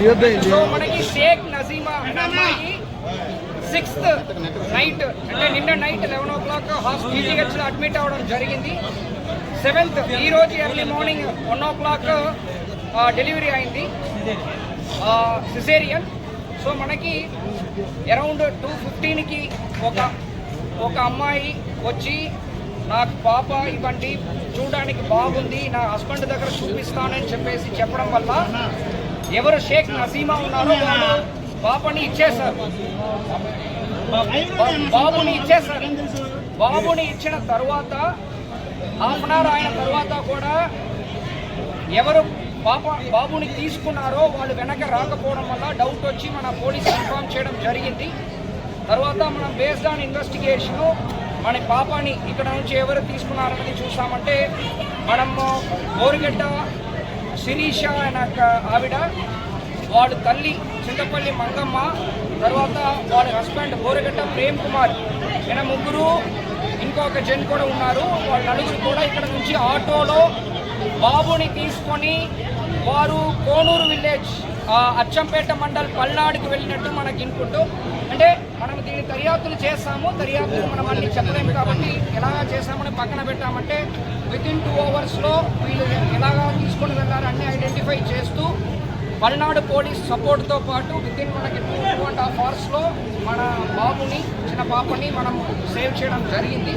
So మనకి షేక్ నజీమా అమ్మాయి 6th night అంటే నిన్న నైట్ 11 o'clock GGH లో అడ్మిట్ అవ్వడం జరిగింది. 7th ఈ రోజు ఎర్లీ మార్నింగ్ 1 o'clock డెలివరీ అయింది, సిజేరియన్. సో మనకి అరౌండ్ 2:15కి ఒక అమ్మాయి వచ్చి నాకు పాప ఇవ్వండి, చూడడానికి బాగుంది, నా హస్బెండ్ దగ్గర చూపిస్తానని చెప్పడం వల్ల ఎవరు షేక్ నజీమా ఉన్నారో వాళ్ళు పాపని ఇచ్చేశారు. బాబుని ఇచ్చిన తర్వాత హాఫ్ అన్ అవర్ అయిన తర్వాత కూడా ఎవరు బాబుని తీసుకున్నారో వాళ్ళు వెనక రాకపోవడం వల్ల డౌట్ వచ్చి మన పోలీసు ఇన్ఫార్మ్ చేయడం జరిగింది. తర్వాత మనం బేస్డ్ ఆన్ ఇన్వెస్టిగేషను మన పాపని ఇక్కడ నుంచి ఎవరు తీసుకున్నారనేది చూసామంటే మనము బోరుగడ్డ శిరీష అనే ఆవిడ, వాళ్ళ తల్లి చింతపల్లి మంగమ్మ, తర్వాత వాళ్ళ హస్బెండ్ బోరుగడ్డ ప్రేమ్ కుమార్, ఈయన ముగ్గురు, ఇంకొక జన్ కూడా ఉన్నారు. వాళ్ళ నలుగురు కూడా ఇక్కడ నుంచి ఆటోలో బాబుని తీసుకొని వారు కోనూరు విలేజ్ అచ్చంపేట మండల్ పల్నాడుకి వెళ్ళినట్టు మనకి ఇన్పుట్. అంటే మనం దీన్ని దర్యాప్తులు చేస్తాము, దర్యాప్తులు మనం అన్ని చెప్పలేము కాబట్టి ఎలాగా చేస్తామని పక్కన పెట్టామంటే వితిన్ 2 hours వీళ్ళు ఎలాగా తీసుకొని వెళ్ళారు అన్ని ఐడెంటిఫై చేస్తూ పల్నాడు పోలీస్ సపోర్ట్తో పాటు వితిన్ మనకి 2.5 hours మన బాబుని, చిన్న పాపని మనం సేవ్ చేయడం జరిగింది.